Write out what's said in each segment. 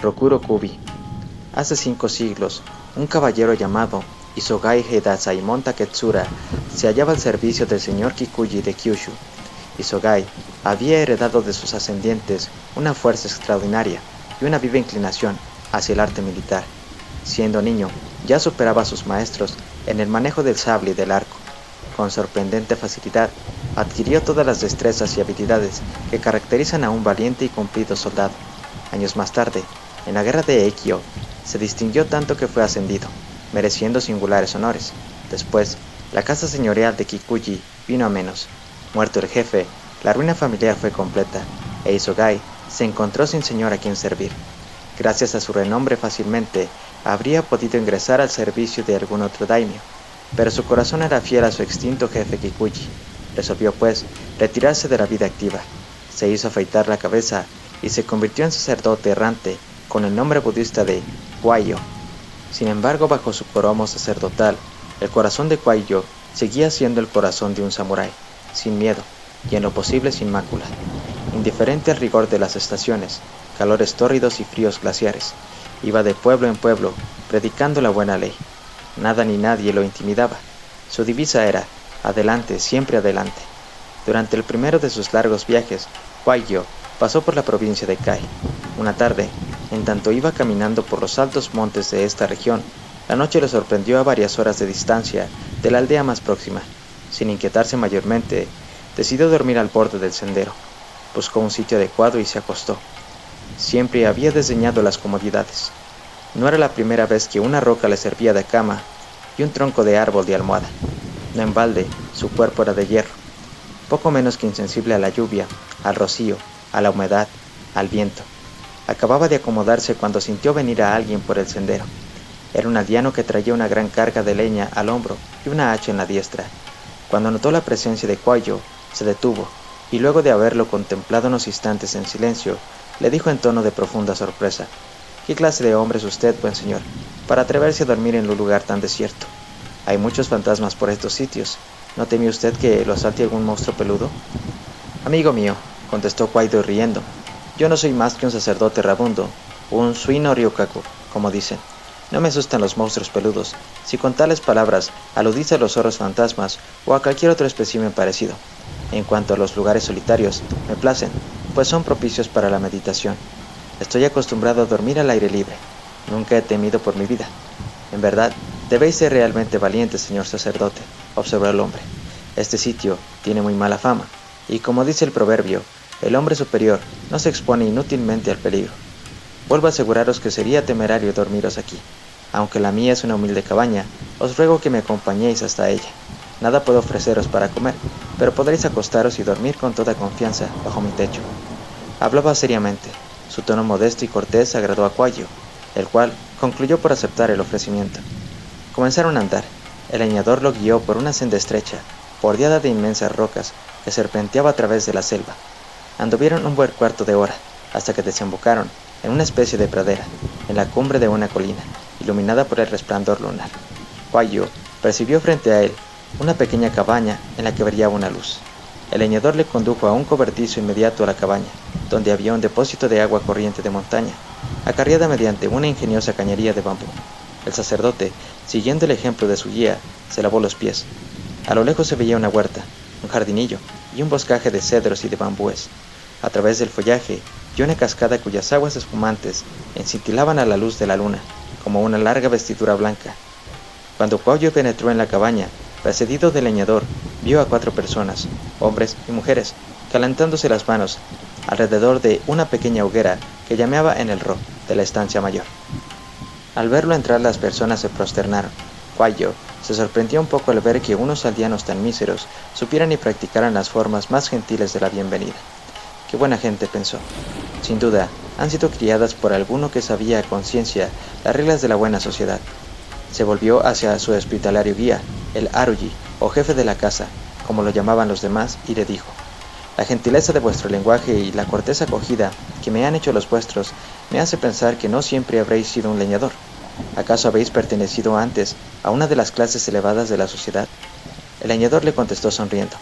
Rokuro Kubi. Hace 5 siglos, un caballero llamado Isogai Heidasaimon Taketsura se hallaba al servicio del señor Kikuji de Kyushu. Isogai había heredado de sus ascendientes una fuerza extraordinaria y una viva inclinación hacia el arte militar. Siendo niño, ya superaba a sus maestros en el manejo del sable y del arco. Con sorprendente facilidad, adquirió todas las destrezas y habilidades que caracterizan a un valiente y cumplido soldado. Años más tarde, en la guerra de Eikyo, se distinguió tanto que fue ascendido, mereciendo singulares honores. Después, la casa señorial de Kikuji vino a menos. Muerto el jefe, la ruina familiar fue completa, e Isogai se encontró sin señor a quien servir. Gracias a su renombre fácilmente, habría podido ingresar al servicio de algún otro daimyo, pero su corazón era fiel a su extinto jefe Kikuji. Resolvió, pues, retirarse de la vida activa. Se hizo afeitar la cabeza y se convirtió en sacerdote errante con el nombre budista de Kwaio. Sin embargo, bajo su cromo sacerdotal, el corazón de Kwaio seguía siendo el corazón de un samurái, sin miedo y en lo posible sin mácula, indiferente al rigor de las estaciones, calores tórridos y fríos glaciares. Iba de pueblo en pueblo, predicando la buena ley. Nada ni nadie lo intimidaba. Su divisa era, adelante, siempre adelante. Durante el primero de sus largos viajes, Kwaio pasó por la provincia de Kai. Una tarde, en tanto iba caminando por los altos montes de esta región, la noche lo sorprendió a varias horas de distancia de la aldea más próxima. Sin inquietarse mayormente, decidió dormir al borde del sendero. Buscó un sitio adecuado y se acostó. Siempre había desdeñado las comodidades. No era la primera vez que una roca le servía de cama y un tronco de árbol de almohada. No en balde, su cuerpo era de hierro, poco menos que insensible a la lluvia, al rocío, a la humedad, al viento. Acababa de acomodarse cuando sintió venir a alguien por el sendero. Era un aldeano que traía una gran carga de leña al hombro y una hacha en la diestra. Cuando notó la presencia de Kwaio, se detuvo, y luego de haberlo contemplado unos instantes en silencio, le dijo en tono de profunda sorpresa: «¿Qué clase de hombre es usted, buen señor, para atreverse a dormir en un lugar tan desierto? Hay muchos fantasmas por estos sitios. ¿No teme usted que lo asalte algún monstruo peludo?» «Amigo mío», contestó Kwaio riendo, «yo no soy más que un sacerdote erabundo, un Suino Ryokaku, como dicen. No me asustan los monstruos peludos, si con tales palabras aludís a los zorros fantasmas o a cualquier otro espécimen parecido. En cuanto a los lugares solitarios, me placen, pues son propicios para la meditación. Estoy acostumbrado a dormir al aire libre. Nunca he temido por mi vida». «En verdad, debéis ser realmente valiente, señor sacerdote», observó el hombre. «Este sitio tiene muy mala fama, y como dice el proverbio, el hombre superior no se expone inútilmente al peligro. Vuelvo a aseguraros que sería temerario dormiros aquí. Aunque la mía es una humilde cabaña, os ruego que me acompañéis hasta ella. Nada puedo ofreceros para comer, pero podréis acostaros y dormir con toda confianza bajo mi techo». Hablaba seriamente. Su tono modesto y cortés agradó a Kwaio, el cual concluyó por aceptar el ofrecimiento. Comenzaron a andar. El leñador lo guió por una senda estrecha, bordeada de inmensas rocas, que serpenteaba a través de la selva. Anduvieron un buen cuarto de hora, hasta que desembocaron en una especie de pradera, en la cumbre de una colina, iluminada por el resplandor lunar. Kwaio percibió frente a él una pequeña cabaña en la que brillaba una luz. El leñador le condujo a un cobertizo inmediato a la cabaña, donde había un depósito de agua corriente de montaña, acarreada mediante una ingeniosa cañería de bambú. El sacerdote, siguiendo el ejemplo de su guía, se lavó los pies. A lo lejos se veía una huerta, un jardinillo y un boscaje de cedros y de bambúes. A través del follaje y una cascada cuyas aguas espumantes encintilaban a la luz de la luna, como una larga vestidura blanca. Cuando Kwaio penetró en la cabaña, precedido del leñador, vio a 4 personas, hombres y mujeres, calentándose las manos alrededor de una pequeña hoguera que llameaba en el ro de la estancia mayor. Al verlo entrar, las personas se prosternaron. Kwaio se sorprendió un poco al ver que unos aldeanos tan míseros supieran y practicaran las formas más gentiles de la bienvenida. «Qué buena gente», pensó. «Sin duda, han sido criadas por alguno que sabía a conciencia las reglas de la buena sociedad». Se volvió hacia su hospitalario guía, el Haruji, o jefe de la casa, como lo llamaban los demás, y le dijo: «La gentileza de vuestro lenguaje y la cortés acogida que me han hecho los vuestros me hace pensar que no siempre habréis sido un leñador. ¿Acaso habéis pertenecido antes a una de las clases elevadas de la sociedad?» El leñador le contestó sonriendo: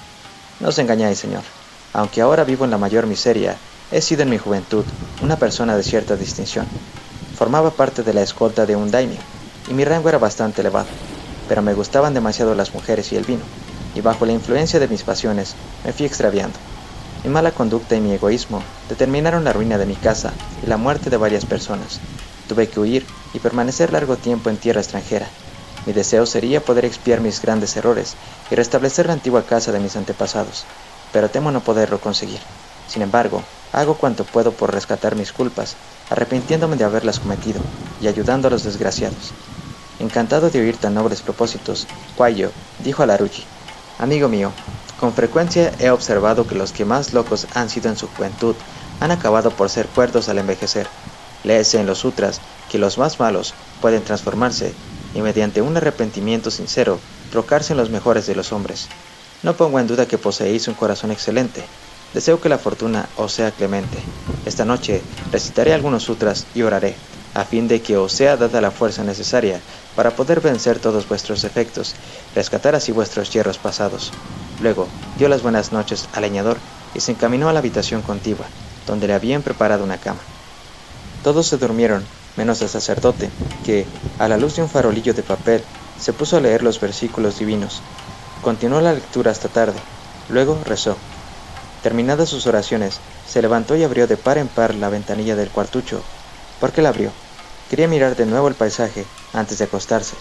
«No os engañáis, señor. Aunque ahora vivo en la mayor miseria, he sido en mi juventud una persona de cierta distinción. Formaba parte de la escolta de un daimyo, y mi rango era bastante elevado, pero me gustaban demasiado las mujeres y el vino, y bajo la influencia de mis pasiones me fui extraviando. Mi mala conducta y mi egoísmo determinaron la ruina de mi casa y la muerte de varias personas. Tuve que huir y permanecer largo tiempo en tierra extranjera. Mi deseo sería poder expiar mis grandes errores y restablecer la antigua casa de mis antepasados, pero temo no poderlo conseguir. Sin embargo, hago cuanto puedo por rescatar mis culpas, arrepintiéndome de haberlas cometido y ayudando a los desgraciados. Encantado de oír tan nobles propósitos, Kwayo dijo a Laruji: Amigo mío, con frecuencia he observado que los que más locos han sido en su juventud han acabado por ser cuerdos al envejecer. Léese en los sutras que los más malos pueden transformarse y mediante un arrepentimiento sincero trocarse en los mejores de los hombres. No pongo en duda que poseéis un corazón excelente. Deseo que la fortuna os sea clemente. Esta noche recitaré algunos sutras y oraré, a fin de que os sea dada la fuerza necesaria para poder vencer todos vuestros defectos, rescatar así vuestros hierros pasados. Luego dio las buenas noches al leñador y se encaminó a la habitación contigua, donde le habían preparado una cama. Todos se durmieron, menos el sacerdote, que, a la luz de un farolillo de papel, se puso a leer los versículos divinos. Continuó la lectura hasta tarde, luego rezó. Terminadas sus oraciones, se levantó y abrió de par en par la ventanilla del cuartucho. ¿Por qué la abrió? Quería mirar de nuevo el paisaje antes de acostarse.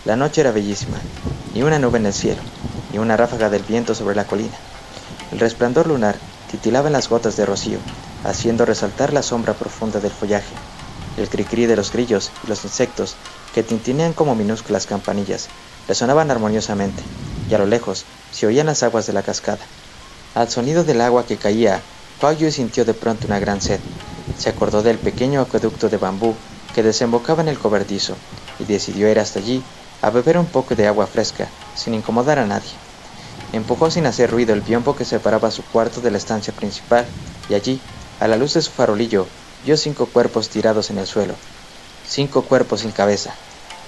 La noche era bellísima, ni una nube en el cielo, ni una ráfaga del viento sobre la colina. El resplandor lunar titilaba en las gotas de rocío, haciendo resaltar la sombra profunda del follaje. El cri-cri de los grillos y los insectos, que tintinean como minúsculas campanillas, resonaban armoniosamente, y a lo lejos se oían las aguas de la cascada. Al sonido del agua que caía, Kwayo sintió de pronto una gran sed. Se acordó del pequeño acueducto de bambú que desembocaba en el cobertizo, y decidió ir hasta allí a beber un poco de agua fresca, sin incomodar a nadie. Empujó sin hacer ruido el biombo que separaba su cuarto de la estancia principal, y allí, a la luz de su farolillo, vio 5 cuerpos tirados en el suelo. 5 cuerpos sin cabeza.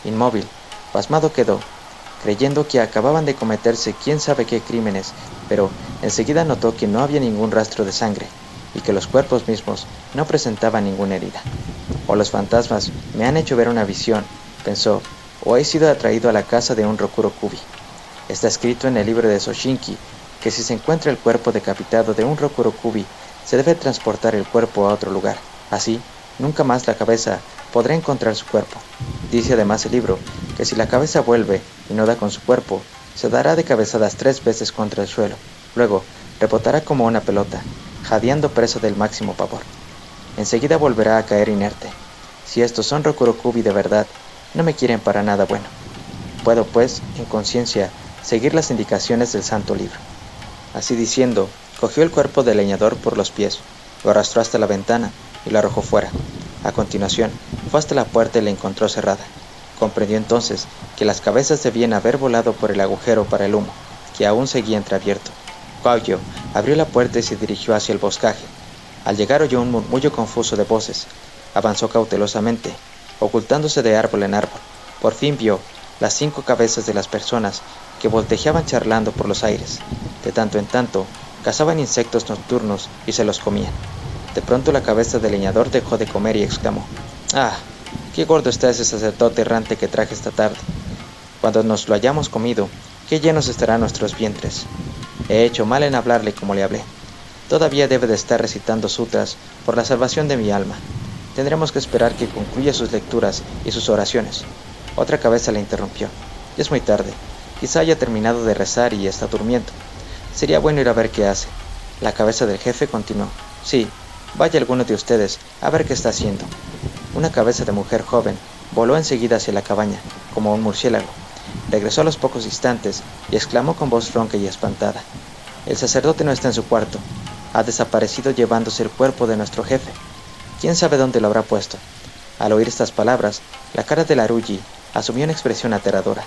Inmóvil, pasmado quedó, creyendo que acababan de cometerse quién sabe qué crímenes, pero enseguida notó que no había ningún rastro de sangre, y que los cuerpos mismos no presentaban ninguna herida. O los fantasmas me han hecho ver una visión, pensó, o he sido atraído a la casa de un Rokurokubi. Está escrito en el libro de Soshinki que si se encuentra el cuerpo decapitado de un Rokurokubi, se debe transportar el cuerpo a otro lugar. Así, nunca más la cabeza podrá encontrar su cuerpo. Dice además el libro que si la cabeza vuelve y no da con su cuerpo, se dará de cabezadas 3 veces contra el suelo. Luego, rebotará como una pelota, jadeando preso del máximo pavor. Enseguida volverá a caer inerte. Si estos son Rokurokubi de verdad, no me quieren para nada bueno. Puedo, pues, en conciencia, seguir las indicaciones del santo libro. Así diciendo, cogió el cuerpo del leñador por los pies, lo arrastró hasta la ventana y lo arrojó fuera. A continuación, fue hasta la puerta y la encontró cerrada. Comprendió entonces que las cabezas debían haber volado por el agujero para el humo, que aún seguía entreabierto. Kwayo abrió la puerta y se dirigió hacia el boscaje. Al llegar oyó un murmullo confuso de voces. Avanzó cautelosamente, ocultándose de árbol en árbol. Por fin vio las 5 cabezas de las personas que voltejaban charlando por los aires. De tanto en tanto, cazaban insectos nocturnos y se los comían. De pronto la cabeza del leñador dejó de comer y exclamó: «¡Ah! ¡Qué gordo está ese sacerdote errante que traje esta tarde! Cuando nos lo hayamos comido, qué llenos estarán nuestros vientres. He hecho mal en hablarle como le hablé. Todavía debe de estar recitando sutras por la salvación de mi alma. Tendremos que esperar que concluya sus lecturas y sus oraciones». Otra cabeza le interrumpió: «Es muy tarde. Quizá haya terminado de rezar y está durmiendo. Sería bueno ir a ver qué hace». La cabeza del jefe continuó: «Sí, vaya alguno de ustedes a ver qué está haciendo». Una cabeza de mujer joven voló enseguida hacia la cabaña, como un murciélago. Regresó a los pocos instantes y exclamó con voz ronca y espantada: «El sacerdote no está en su cuarto. Ha desaparecido llevándose el cuerpo de nuestro jefe. ¿Quién sabe dónde lo habrá puesto?». Al oír estas palabras, la cara de Laruji asumió una expresión aterradora.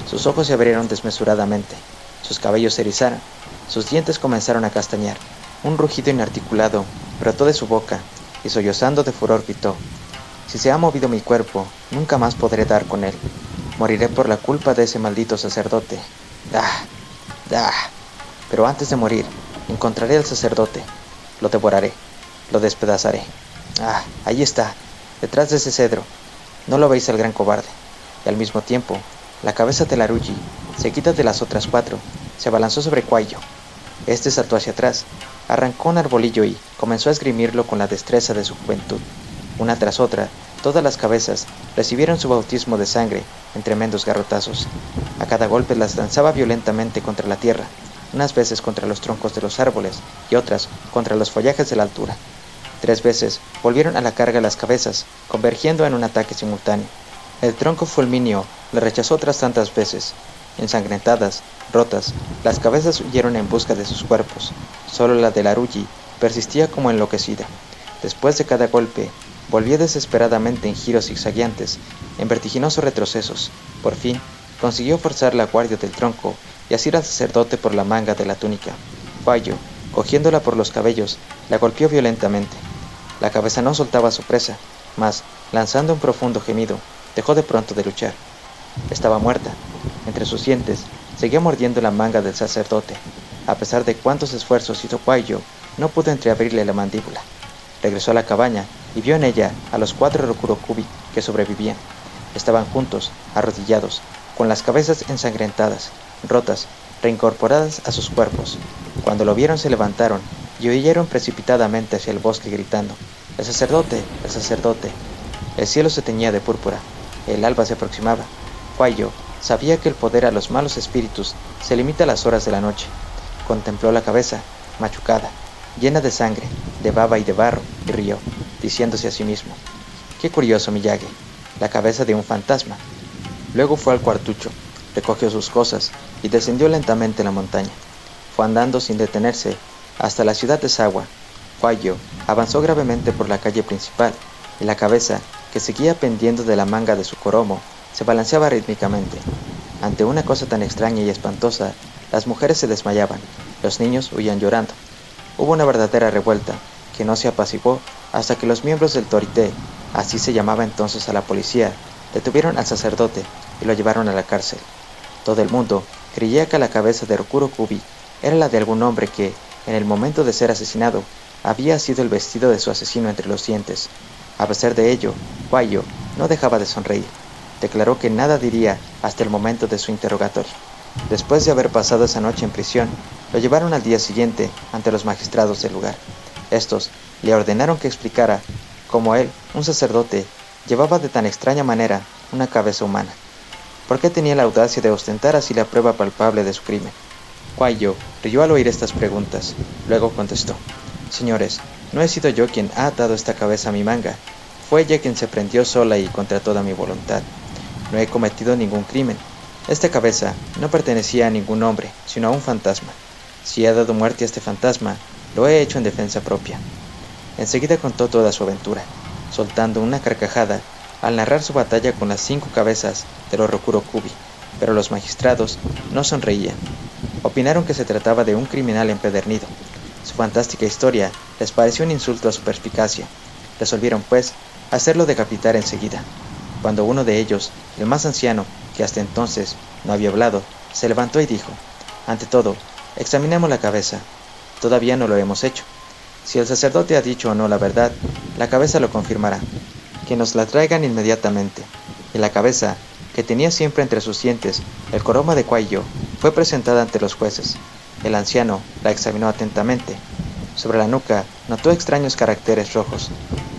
Sus ojos se abrieron desmesuradamente, sus cabellos se erizaron, sus dientes comenzaron a castañar. Un rugido inarticulado brotó de su boca y sollozando de furor gritó: «Si se ha movido mi cuerpo, nunca más podré dar con él. Moriré por la culpa de ese maldito sacerdote. ¡Ah! ¡Ah! Pero antes de morir, encontraré al sacerdote. Lo devoraré, lo despedazaré. ¡Ah! Ahí está. detrás de ese cedro. ¿No lo veis al gran cobarde? Y al mismo tiempo, la cabeza de Laruji, seguida de las otras 4, se abalanzó sobre Kuayo. Este saltó hacia atrás, arrancó un arbolillo y comenzó a esgrimirlo con la destreza de su juventud. Una tras otra, todas las cabezas recibieron su bautismo de sangre en tremendos garrotazos. A cada golpe las lanzaba violentamente contra la tierra, unas veces contra los troncos de los árboles y otras contra los follajes de la altura. 3 veces volvieron a la carga las cabezas, convergiendo en un ataque simultáneo. El tronco fulmíneo le rechazó otras tantas veces. Ensangrentadas, rotas, las cabezas huyeron en busca de sus cuerpos. Solo la de Laruji persistía como enloquecida. Después de cada golpe, volvía desesperadamente en giros zigzagueantes, en vertiginosos retrocesos. Por fin, consiguió forzar la guardia del tronco y asir al sacerdote por la manga de la túnica. Kuayo, cogiéndola por los cabellos, la golpeó violentamente. La cabeza no soltaba a su presa, mas, lanzando un profundo gemido, dejó de pronto de luchar. Estaba muerta. Entre sus dientes, seguía mordiendo la manga del sacerdote. A pesar de cuántos esfuerzos hizo Kuayo, no pudo entreabrirle la mandíbula. Regresó a la cabaña y vio en ella a los 4 Rokurokubi que sobrevivían. Estaban juntos, arrodillados, con las cabezas ensangrentadas, rotas, reincorporadas a sus cuerpos. Cuando lo vieron se levantaron y huyeron precipitadamente hacia el bosque gritando: ¡El sacerdote! ¡El sacerdote! El cielo se teñía de púrpura. El alba se aproximaba. Kuayo sabía que el poder a los malos espíritus se limita a las horas de la noche. Contempló la cabeza, machucada, llena de sangre, de baba y de barro, y rió, diciéndose a sí mismo: ¡qué curioso Miyagi! La cabeza de un fantasma. Luego fue al cuartucho, recogió sus cosas y descendió lentamente la montaña. Fue andando sin detenerse hasta la ciudad de Sawa. Kuayo avanzó gravemente por la calle principal, y la cabeza, que seguía pendiendo de la manga de su koromo, se balanceaba rítmicamente. Ante una cosa tan extraña y espantosa, las mujeres se desmayaban, los niños huían llorando. Hubo una verdadera revuelta, que no se apaciguó hasta que los miembros del Torité, así se llamaba entonces a la policía, detuvieron al sacerdote y lo llevaron a la cárcel. Todo el mundo creía que la cabeza de Rokurokubi era la de algún hombre que, en el momento de ser asesinado, había sido el vestido de su asesino entre los dientes. A pesar de ello, Kuayo no dejaba de sonreír. Declaró que nada diría hasta el momento de su interrogatorio. Después de haber pasado esa noche en prisión, lo llevaron al día siguiente ante los magistrados del lugar. Estos le ordenaron que explicara cómo él, un sacerdote, llevaba de tan extraña manera una cabeza humana. ¿Por qué tenía la audacia de ostentar así la prueba palpable de su crimen? Kuayo rió al oír estas preguntas. Luego contestó: señores, no he sido yo quien ha atado esta cabeza a mi manga. Fue ella quien se prendió sola y contra toda mi voluntad. No he cometido ningún crimen. Esta cabeza no pertenecía a ningún hombre, sino a un fantasma. Si he dado muerte a este fantasma, lo he hecho en defensa propia. Enseguida contó toda su aventura, soltando una carcajada al narrar su batalla con las 5 cabezas de los Rokurokubi, pero los magistrados no sonreían. Opinaron que se trataba de un criminal empedernido. Su fantástica historia les pareció un insulto a su perspicacia. Resolvieron, pues, hacerlo decapitar enseguida. Cuando uno de ellos, el más anciano, que hasta entonces no había hablado, se levantó y dijo: ante todo, examinemos la cabeza. Todavía no lo hemos hecho. Si el sacerdote ha dicho o no la verdad, la cabeza lo confirmará. Que nos la traigan inmediatamente. Y la cabeza, que tenía siempre entre sus dientes el koromo de Kuayo, fue presentada ante los jueces. El anciano la examinó atentamente. Sobre la nuca notó extraños caracteres rojos.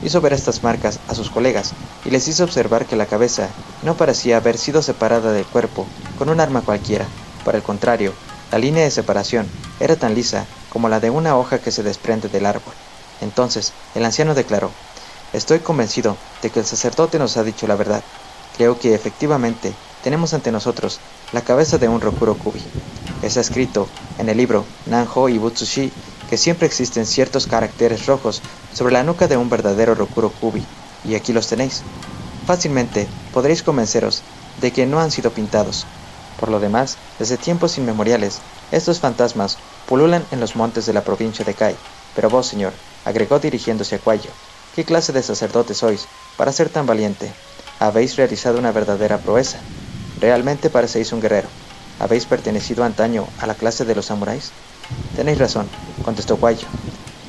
Hizo ver estas marcas a sus colegas y les hizo observar que la cabeza no parecía haber sido separada del cuerpo con un arma cualquiera. Por el contrario, la línea de separación era tan lisa como la de una hoja que se desprende del árbol. Entonces el anciano declaró: estoy convencido de que el sacerdote nos ha dicho la verdad. Creo que efectivamente tenemos ante nosotros la cabeza de un Rokurokubi. Está escrito en el libro Nanjo y Butsushi que siempre existen ciertos caracteres rojos sobre la nuca de un verdadero Rokurokubi, y aquí los tenéis. Fácilmente podréis convenceros de que no han sido pintados. Por lo demás, desde tiempos inmemoriales, estos fantasmas pululan en los montes de la provincia de Kai. Pero vos, señor, agregó dirigiéndose a Kuayo, ¿qué clase de sacerdote sois para ser tan valiente? Habéis realizado una verdadera proeza. Realmente parecéis un guerrero. ¿Habéis pertenecido antaño a la clase de los samuráis? Tenéis razón, contestó Kuayo.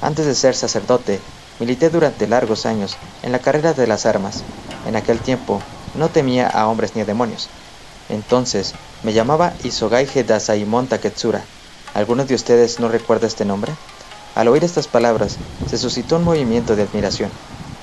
Antes de ser sacerdote, Milité durante largos años en la carrera de las armas. En aquel tiempo no temía a hombres ni a demonios. Entonces me llamaba Isogai Dazaimonta Taketsura. ¿Alguno de ustedes no recuerda este nombre? Al oír estas palabras, se suscitó un movimiento de admiración.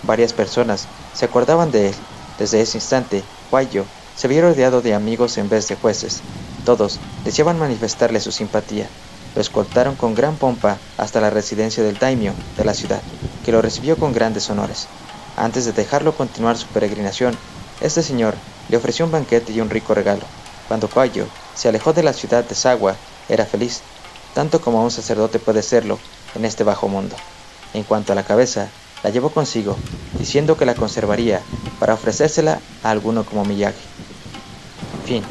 Varias personas se acordaban de él. Desde ese instante, Huayo se vio rodeado de amigos en vez de jueces. Todos deseaban manifestarle su simpatía. Lo escoltaron con gran pompa hasta la residencia del daimyo de la ciudad, que lo recibió con grandes honores. Antes de dejarlo continuar su peregrinación, este señor le ofreció un banquete y un rico regalo. Cuando Huayo se alejó de la ciudad de Sawa, era feliz, tanto como un sacerdote puede serlo en este bajo mundo. En cuanto a la cabeza, la llevó consigo, diciendo que la conservaría para ofrecérsela a alguno como Miyagi. Fin.